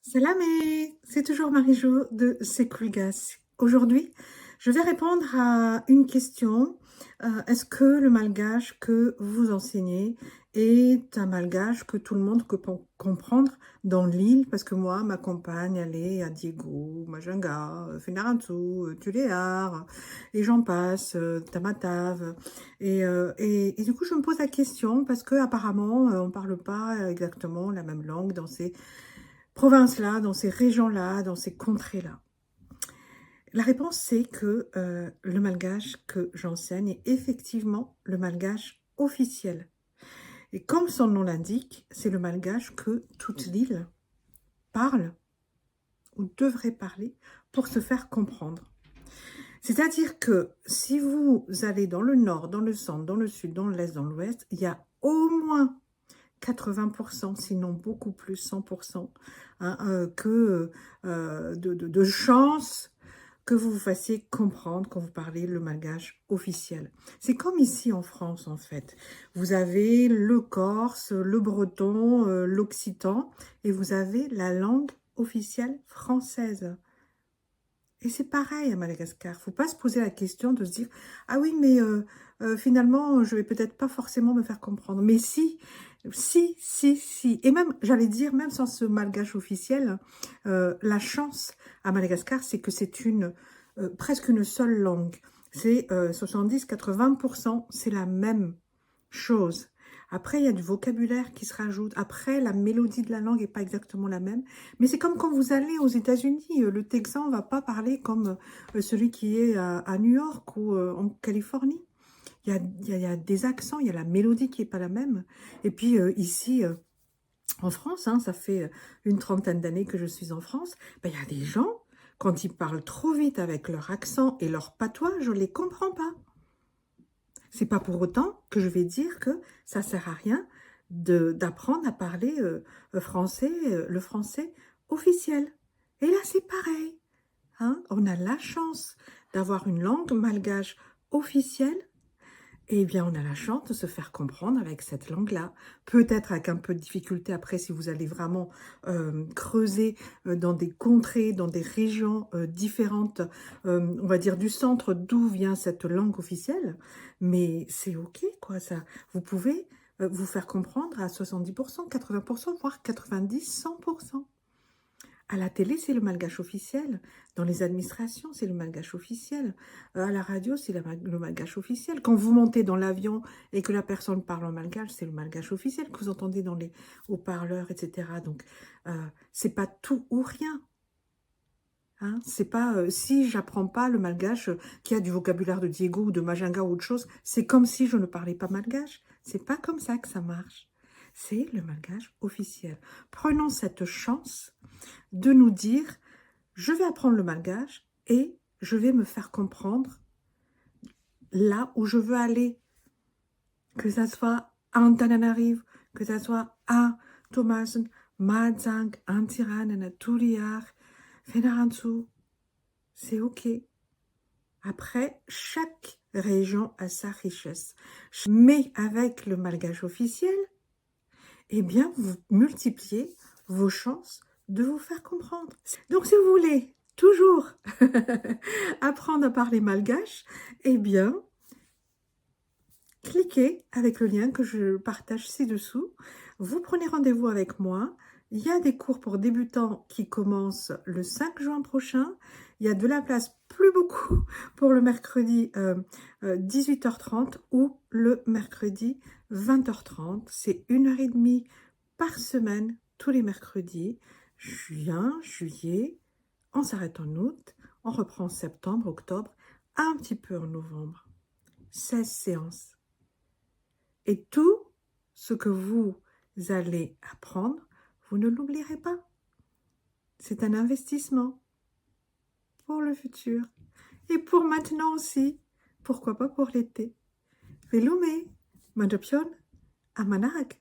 Salamé, c'est toujours Marie-Jo de Sekulgas. Aujourd'hui, je vais répondre à une question. Est-ce que le malgache que vous enseignez est un malgache que tout le monde peut comprendre dans l'île? Parce que moi, ma compagne, elle est à Diego, Majunga, Finarantu, Tuléar, et j'en passe, Tamatave. Et du coup, je me pose la question parce que apparemment, on parle pas exactement la même langue dans ces provinces-là, dans ces régions-là, dans ces contrées-là. La réponse, c'est que le malgache que j'enseigne est effectivement le malgache officiel. Et comme son nom l'indique, c'est le malgache que toute l'île parle ou devrait parler pour se faire comprendre. C'est-à-dire que si vous allez dans le nord, dans le centre, dans le sud, dans l'est, dans l'ouest, il y a au moins 80%, sinon beaucoup plus, 100%, hein, de chances que vous vous fassiez comprendre quand vous parlez le malgache officiel. C'est comme ici en France, en fait. Vous avez le corse, le breton, l'occitan, et vous avez la langue officielle française. Et c'est pareil à Madagascar. Il ne faut pas se poser la question de se dire « Ah oui, mais finalement, je vais peut-être pas forcément me faire comprendre. » Mais si, si, si, si. Et même, j'allais dire, même sans ce malgache officiel, la chance à Madagascar, c'est que c'est presque une seule langue. C'est 70-80%, c'est la même chose. Après, il y a du vocabulaire qui se rajoute. Après, la mélodie de la langue n'est pas exactement la même. Mais c'est comme quand vous allez aux États-Unis. Le Texan ne va pas parler comme celui qui est à New York ou en Californie. Il y a des accents, il y a la mélodie qui n'est pas la même. Et puis ici, en France, hein, ça fait une trentaine d'années que je suis en France, ben, il y a des gens, quand ils parlent trop vite avec leur accent et leur patois, je ne les comprends pas. C'est pas pour autant que je vais dire que ça sert à rien d'apprendre à parler français, le français officiel. Et là, c'est pareil. Hein? On a la chance d'avoir une langue malgache officielle. Eh bien, on a la chance de se faire comprendre avec cette langue-là. Peut-être avec un peu de difficulté après si vous allez vraiment creuser dans des contrées, dans des régions différentes, on va dire du centre d'où vient cette langue officielle. Mais c'est OK, quoi. Ça, vous pouvez vous faire comprendre à 70%, 80%, voire 90, 100%. À la télé, c'est le malgache officiel. Dans les administrations, c'est le malgache officiel. À la radio, c'est le malgache officiel. Quand vous montez dans l'avion et que la personne parle en malgache, c'est le malgache officiel que vous entendez dans les haut-parleurs, etc. Donc, c'est pas tout ou rien. Hein, c'est pas si j'apprends pas le malgache qui a du vocabulaire de Diego ou de Majunga ou autre chose, c'est comme si je ne parlais pas malgache. C'est pas comme ça que ça marche. C'est le malgache officiel. Prenons cette chance de nous dire je vais apprendre le malgache et je vais me faire comprendre là où je veux aller. Que ça soit à Antananarivo, que ça soit à Thomasen, Madzang, Antiran, Tuliar, Fenaransu, c'est OK. Après, chaque région a sa richesse. Mais avec le malgache officiel, eh bien, vous multipliez vos chances de vous faire comprendre. Donc, si vous voulez toujours apprendre à parler malgache, eh bien, cliquez avec le lien que je partage ci-dessous. Vous prenez rendez-vous avec moi. Il y a des cours pour débutants qui commencent le 5 juin prochain. Il y a de la place, plus beaucoup, pour le mercredi 18h30 ou le mercredi 20h30. C'est 1h30 par semaine, tous les mercredis. Juin, juillet, on s'arrête en août, on reprend en septembre, octobre, un petit peu en novembre. 16 séances. Et tout ce que vous allez apprendre, vous ne l'oublierez pas. C'est un investissement pour le futur. Et pour maintenant aussi. Pourquoi pas pour l'été. Velume, Madoption, Amanag.